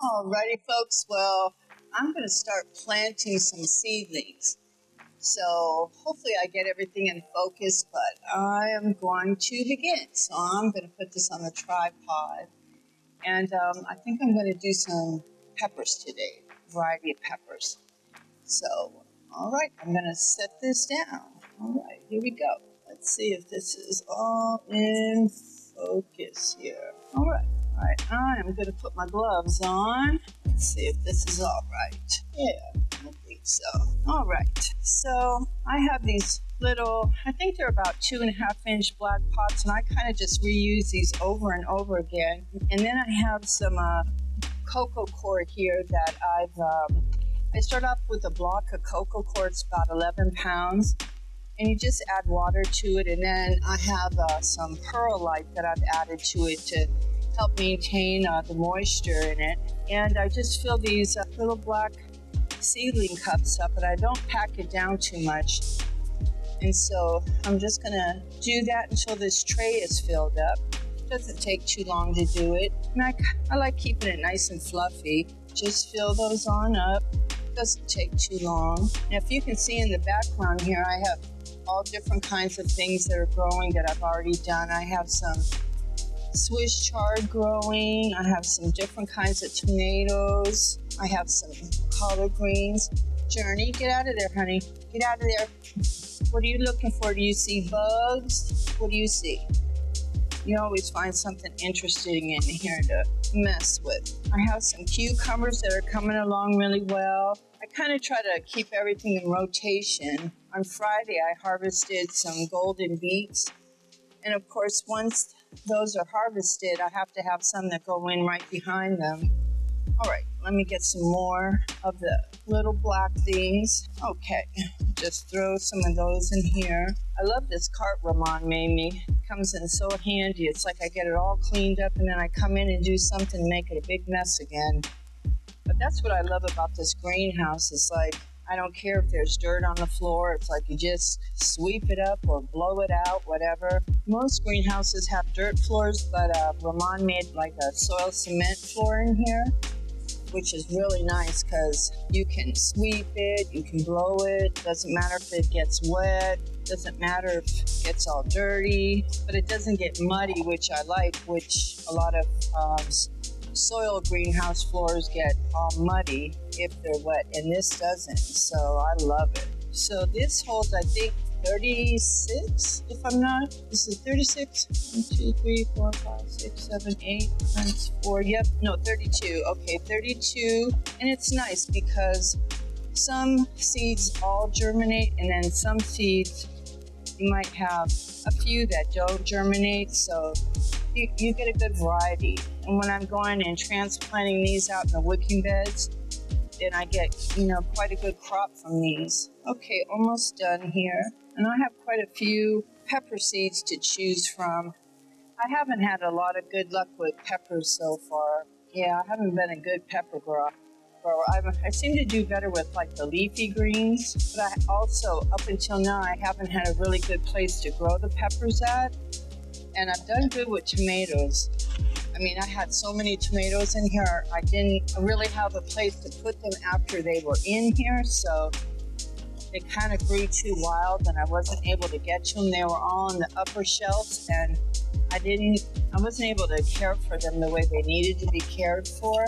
Alrighty, folks. Well, I'm going to start planting some seedlings. So hopefully I get everything in focus, but I am going to begin. So I'm going to put this on a tripod. And I think I'm going to do some peppers today, a variety of peppers. So, all right, I'm going to set this down. All right, here we go. Let's see if this is all in focus here. All right, I am going to put my gloves on. Let's see if this is all right. Yeah, I think so. All right, so I have these little, I think they're about 2.5-inch black pots, and I kind of just reuse these over and over again. And then I have some cocoa core here that I start off with a block of cocoa core. It's about 11 pounds. And you just add water to it. And then I have some perlite that I've added to it to help maintain the moisture in it. And I just fill these little black seedling cups up, but I don't pack it down too much. And so I'm just gonna do that until this tray is filled up. It doesn't take too long to do it. And I like keeping it nice and fluffy. Just fill those on up. Doesn't take too long. And if you can see in the background here, I have all different kinds of things that are growing that I've already done. I have some Swiss chard growing. I have some different kinds of tomatoes. I have some collard greens. Journey, get out of there, honey. Get out of there. What are you looking for? Do you see bugs? What do you see? You always find something interesting in here to mess with. I have some cucumbers that are coming along really well. I kind of try to keep everything in rotation. On Friday, I harvested some golden beets. And of course, once those are harvested, I have to have some that go in right behind them. All right, let me get some more of the little black things. Okay, just throw some of those in here. I love this cart Ramon made me. It comes in so handy. It's like I get it all cleaned up and then I come in and do something and make it a big mess again. But that's what I love about this greenhouse. It's like, I don't care if there's dirt on the floor. It's like you just sweep it up or blow it out, whatever. Most greenhouses have dirt floors, but Ramon made like a soil cement floor in here, which is really nice because you can sweep it, you can blow it. Doesn't matter if it gets wet, doesn't matter if it gets all dirty, but it doesn't get muddy, which I like, which a lot of soil greenhouse floors get all muddy if they're wet, and this doesn't, so I love it. So this holds, I think, 36, if I'm not. This is 36. 1, 2, 3, 4, 5, 6, 7, 8 times 4. Yep, no, 32. Okay, 32. And it's nice because some seeds all germinate, and then some seeds you might have a few that don't germinate, so you get a good variety. And when I'm going and transplanting these out in the wicking beds, then I get, quite a good crop from these. Okay, almost done here. And I have quite a few pepper seeds to choose from. I haven't had a lot of good luck with peppers so far. Yeah, I haven't been a good pepper grower. I seem to do better with like the leafy greens, but I also, up until now, I haven't had a really good place to grow the peppers at. And I've done good with tomatoes. I mean, I had so many tomatoes in here, I didn't really have a place to put them after they were in here, so they kind of grew too wild and I wasn't able to get to them. They were all on the upper shelves and I wasn't able to care for them the way they needed to be cared for.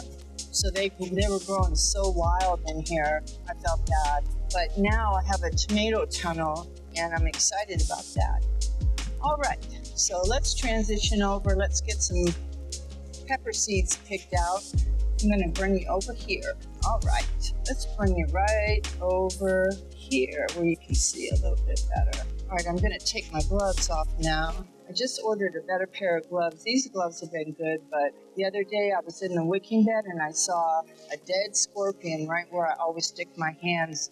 So they were growing so wild in here, I felt bad. But now I have a tomato tunnel and I'm excited about that. All right, so let's transition over. Let's get some pepper seeds picked out. I'm going to bring you over here. All right, let's bring you right over here where you can see a little bit better. All right, I'm going to take my gloves off now. I just ordered a better pair of gloves. These gloves have been good, but the other day I was in the wicking bed and I saw a dead scorpion right where I always stick my hands.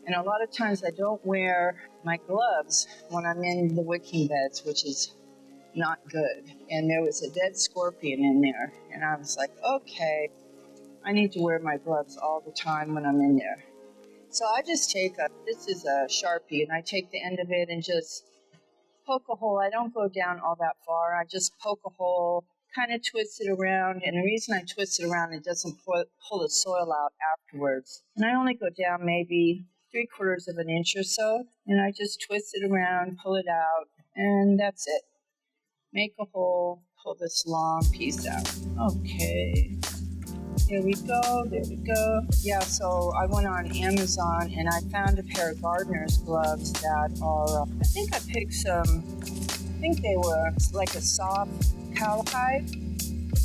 And a lot of times I don't wear my gloves when I'm in the wicking beds, which is not good. And there was a dead scorpion in there. And I was like, okay, I need to wear my gloves all the time when I'm in there. So I just this is a Sharpie, and I take the end of it and just poke a hole. I don't go down all that far. I just poke a hole, kind of twist it around, and the reason I twist it around, it doesn't pull the soil out afterwards. And I only go down maybe 3/4 of an inch or so, and I just twist it around, pull it out, and that's it. Make a hole, pull this long piece out. Okay. There we go, there we go. Yeah, so I went on Amazon and I found a pair of gardener's gloves that are, I think I picked some, I think they were like a soft cowhide.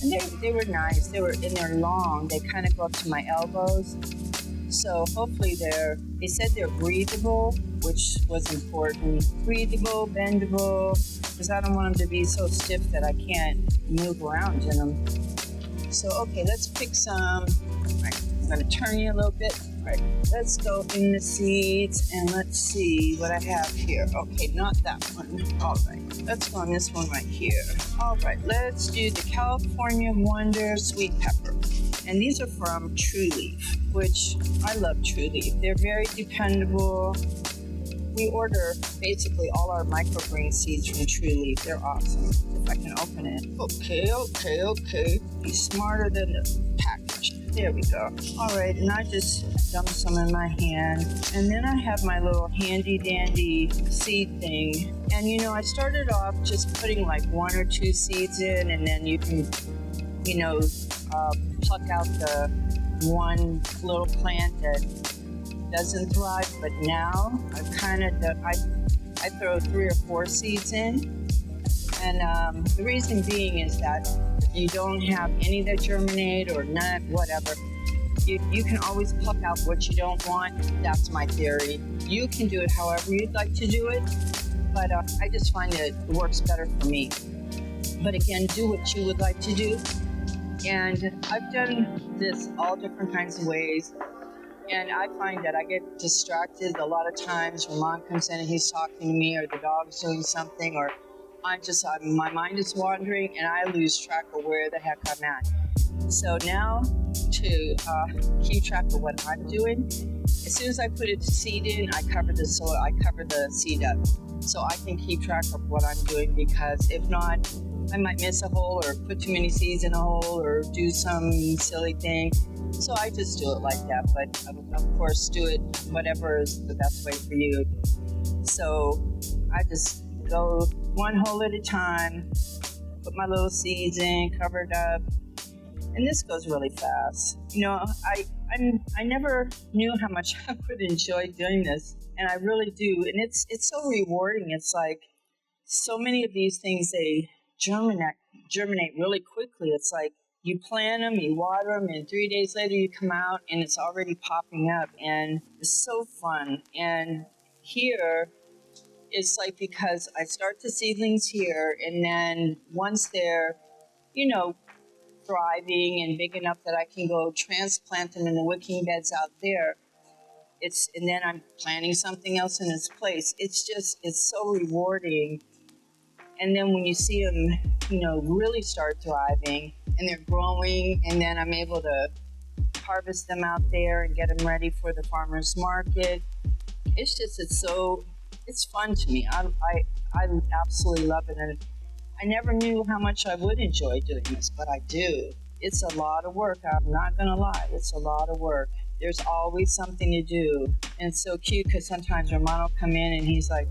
And they were nice, they're long, they kind of go up to my elbows. So hopefully they said they're breathable, which was important. Breathable, bendable, because I don't want them to be so stiff that I can't move around in them. So, okay, let's pick some. Right, I'm going to turn you a little bit. Right, let's go in the seeds and let's see what I have here. Okay, not that one. All right, let's go on this one right here. All right, let's do the California Wonder Sweet Pepper. And these are from True Leaf, which I love True Leaf. They're very dependable. We order basically all our microgreen seeds from True Leaf. They're awesome. If I can open it. Okay. Be smarter than the package. There we go. All right, and I just dump some in my hand. And then I have my little handy dandy seed thing. And I started off just putting like 1 or 2 seeds in, and then you can, pluck out the one little plant that doesn't thrive. But now I've kind of I throw 3 or 4 seeds in, and the reason being is that if you don't have any that germinate or none, whatever, you can always pluck out what you don't want. That's my theory. You can do it however you'd like to do it, but I just find that it works better for me. But again, do what you would like to do. And I've done this all different kinds of ways. And I find that I get distracted a lot of times when Mom comes in and he's talking to me, or the dog's doing something, or my mind is wandering and I lose track of where the heck I'm at. So now to keep track of what I'm doing, as soon as I put a seed in, I cover the soil, I cover the seed up, so I can keep track of what I'm doing, because if not, I might miss a hole or put too many seeds in a hole or do some silly thing. So I just do it like that, but of course do it whatever is the best way for you. So I just go one hole at a time, put my little seeds in, cover it up, and this goes really fast. I never knew how much I would enjoy doing this, and I really do, and it's so rewarding. It's like so many of these things, they germinate really quickly. It's like you plant them, you water them, and 3 days later you come out and it's already popping up, and it's so fun. And here it's like, because I start the seedlings here, and then once they're thriving and big enough that I can go transplant them in the wicking beds out there, and then I'm planting something else in its place. It's so rewarding. And then when you see them, really start thriving and they're growing, and then I'm able to harvest them out there and get them ready for the farmer's market. It's fun to me. I absolutely love it. And I never knew how much I would enjoy doing this, but I do. It's a lot of work. I'm not going to lie. It's a lot of work. There's always something to do. And it's so cute, because sometimes Ramon will come in and he's like,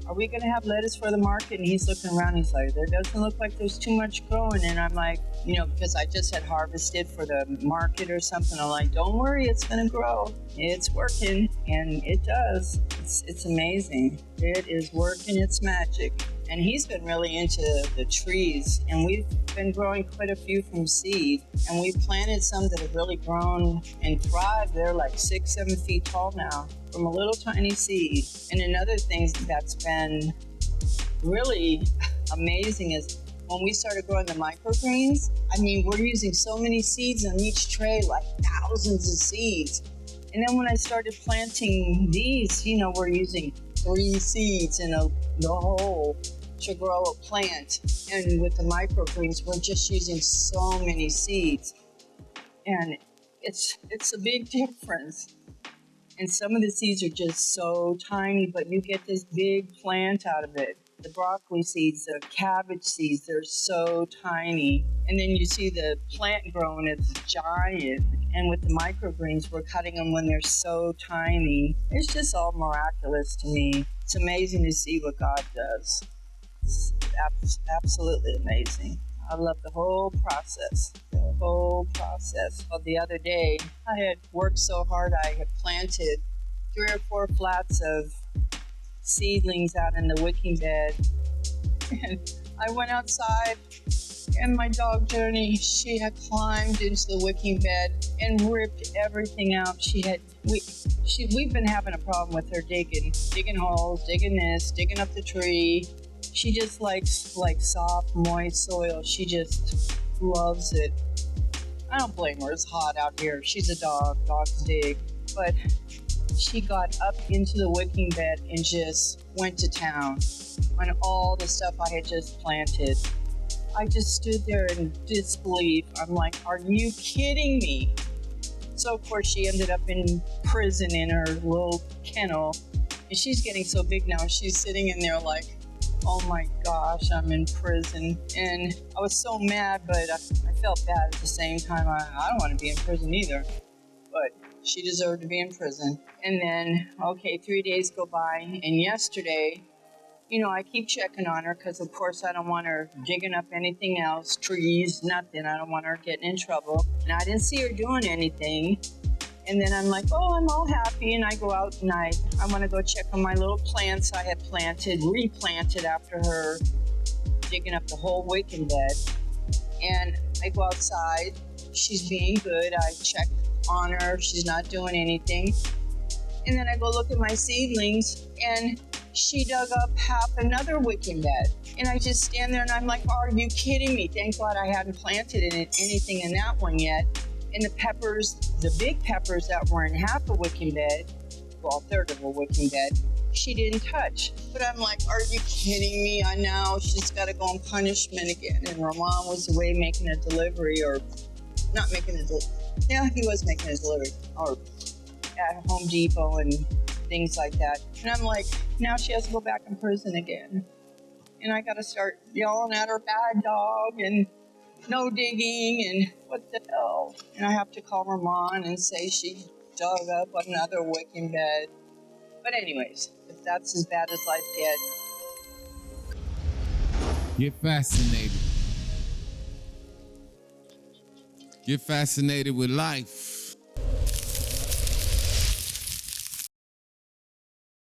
"Are we going to have lettuce for the market?" And he's looking around, he's like, "There doesn't look like there's too much growing." And I'm like, because I just had harvested for the market or something, I'm like, "Don't worry, it's going to grow. It's working." And it does. It's amazing. It is working its magic. And he's been really into the trees, and we've been growing quite a few from seed, and we've planted some that have really grown and thrived. They're like 6-7 feet tall now from a little tiny seed. And another thing that's been really amazing is when we started growing the microgreens, we're using so many seeds on each tray, like thousands of seeds. And then when I started planting these, we're using 3 seeds in the hole to grow a plant. And with the microgreens, we're just using so many seeds. And it's a big difference. And some of the seeds are just so tiny, but you get this big plant out of it. the broccoli seeds, the cabbage seeds, they're so tiny. And then you see the plant growing, it's giant. And with the microgreens, we're cutting them when they're so tiny. It's just all miraculous to me. It's amazing to see what God does. It's absolutely amazing. I love the whole process. The whole process. Well, the other day, I had worked so hard, I had planted 3 or 4 flats of seedlings out in the wicking bed. And I went outside, and my dog Journey, she had climbed into the wicking bed and ripped everything out. We've been having a problem with her digging holes, digging this, digging up the tree. She just likes soft, moist soil. She just loves it. I don't blame her. It's hot out here. She's a dog. Dogs dig. But she got up into the wicking bed and just went to town on all the stuff I had just planted. I just stood there in disbelief. I'm like, are you kidding me? So, of course, she ended up in prison in her little kennel. And she's getting so big now. She's sitting in there like, oh my gosh, I'm in prison. And I was so mad, but I felt bad at the same time. I don't want to be in prison either. But she deserved to be in prison. And then, 3 days go by. And yesterday, I keep checking on her because, of course, I don't want her digging up anything else, trees, nothing. I don't want her getting in trouble. And I didn't see her doing anything. And then I'm like, oh, I'm all happy. And I go out and I want to go check on my little plants I had replanted after her digging up the whole wicking bed. And I go outside. She's being good. I check on her. She's not doing anything. And then I go look at my seedlings, and she dug up half another wicking bed. And I just stand there and I'm like, are you kidding me? Thank God I hadn't planted anything in that one yet. And the peppers, the big peppers that were in half a wicking bed, well, a third of a wicking bed, she didn't touch. But I'm like, are you kidding me? I know she's got to go on punishment again. And Ramon was away making a delivery, or not making a delivery. Yeah, he was making a delivery, or at Home Depot and things like that. And I'm like, now she has to go back in prison again. And I got to start yelling at her, bad dog, and no digging, and what the hell. And I have to call Ramon and say she dug up another wicking bed. But anyways, if that's as bad as life gets. Get fascinated. Get fascinated with life.